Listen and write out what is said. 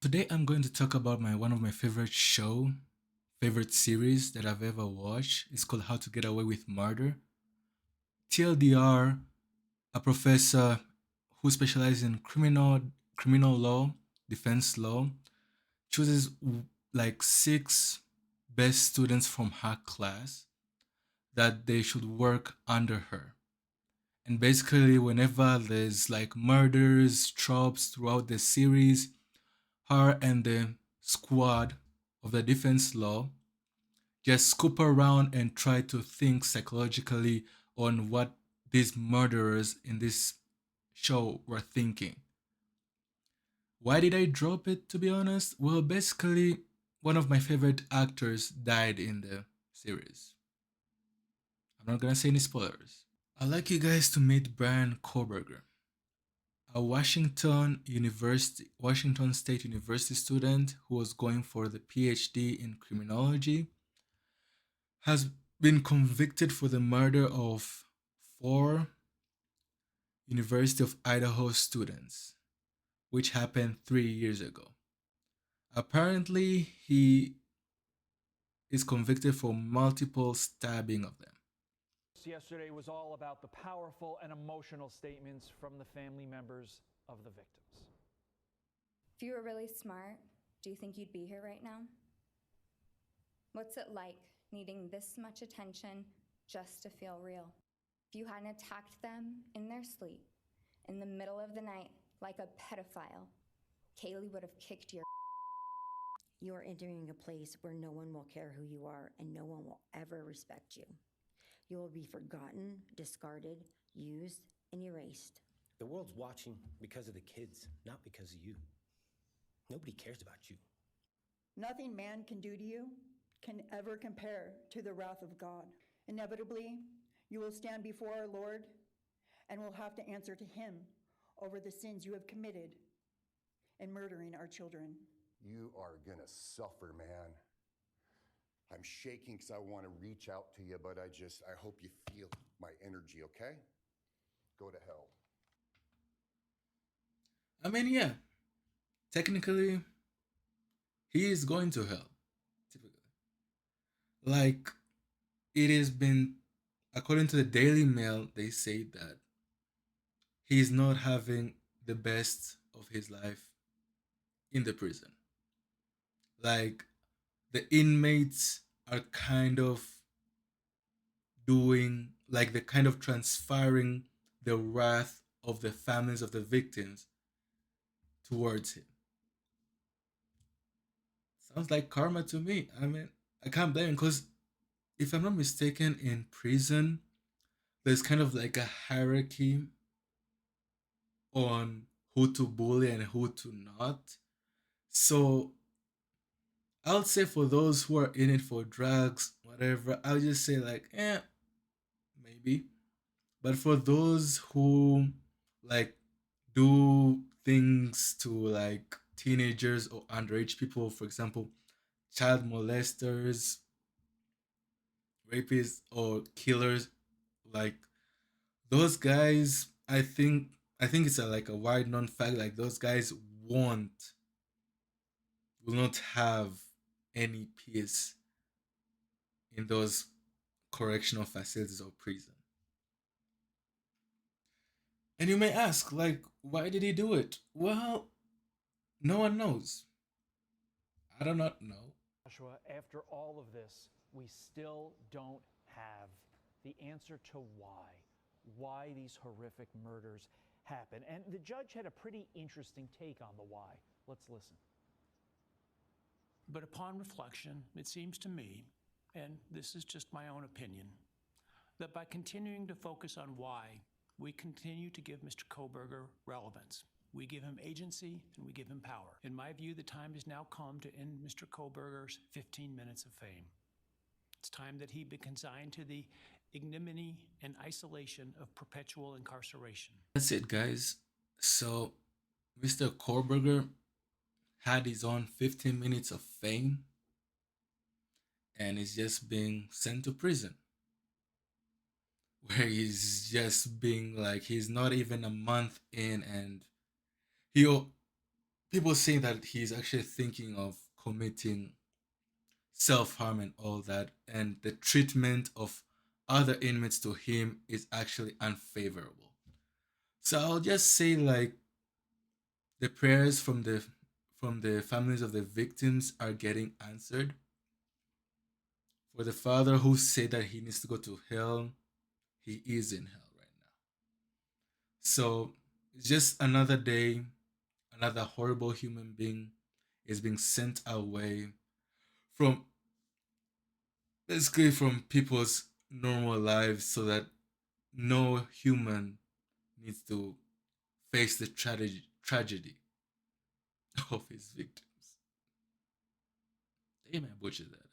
Today I'm going to talk about my one of my favorite series that I've ever watched. It's called How to Get Away with Murder. TLDR, a professor who specializes in criminal law, defense law, chooses like six best students from her class that they should work under her. And basically, whenever there's like murders, tropes throughout the series, her and the squad of the defense law just scoop around and try to think psychologically on what these murderers in this show were thinking. Why did I drop it, to be honest? Well, basically, one of my favorite actors died in the series. I'm not gonna say any spoilers. I'd like you guys to meet Bryan Kohberger, a Washington State University student who was going for the PhD in criminology, has been convicted for the murder of four University of Idaho students, which happened 3 years ago. Apparently, he is convicted for multiple stabbing of them. Yesterday was all about the powerful and emotional statements from the family members of the victims. If you were really smart, do you think you'd be here right now? What's it like needing this much attention just to feel real? If you hadn't attacked them in their sleep, in the middle of the night, like a pedophile, Kaylee would have kicked your. You are entering a place where no one will care who you are and no one will ever respect you. You will be forgotten, discarded, used, and erased. The world's watching because of the kids, not because of you. Nobody cares about you. Nothing man can do to you can ever compare to the wrath of God. Inevitably, you will stand before our Lord and will have to answer to him over the sins you have committed in murdering our children. You are gonna suffer, man. I'm shaking because I want to reach out to you, but I hope you feel my energy, okay? Go to hell. I mean, yeah, technically, he is going to hell. Typically, like it has been, according to the Daily Mail, they say that he's not having the best of his life in the prison. Like the inmates are kind of doing, like they're kind of transferring the wrath of the families of the victims towards him. Sounds like karma to me. I mean, I can't blame him because if I'm not mistaken, in prison, there's kind of like a hierarchy on who to bully and who to not. So I'll say for those who are in it for drugs, whatever, I'll just say like, maybe. But for those who like do things to like teenagers or underage people, for example, child molesters, rapists, or killers, like those guys, I think it's like a wide known fact. Like those guys won't will not have any peace in those correctional facilities or prison. And you may ask, like, why did he do it? Well, no one knows. I do not know. Joshua, after all of this, we still don't have the answer to why these horrific murders happen. And the judge had a pretty interesting take on the why. Let's listen. But upon reflection, it seems to me, and this is just my own opinion, that by continuing to focus on why, we continue to give Mr. Kohberger relevance. We give him agency and we give him power. In my view, the time has now come to end Mr. Kohberger's 15 minutes of fame. It's time that he be consigned to the ignominy and isolation of perpetual incarceration. That's it, guys. So, Mr. Korberger had his own 15 minutes of fame and is just being sent to prison. Where he's just being like, he's not even a month in, and he people saying that he's actually thinking of committing self harm and all that, and the treatment of other inmates to him is actually unfavorable. So I'll just say, like, the prayers from the families of the victims are getting answered. For the father who said that he needs to go to hell, he is in hell right now. So it's just another day, another horrible human being is being sent away from, basically, from people's normal lives, so that no human needs to face the tragedy of his victims. Damn, I butchered that.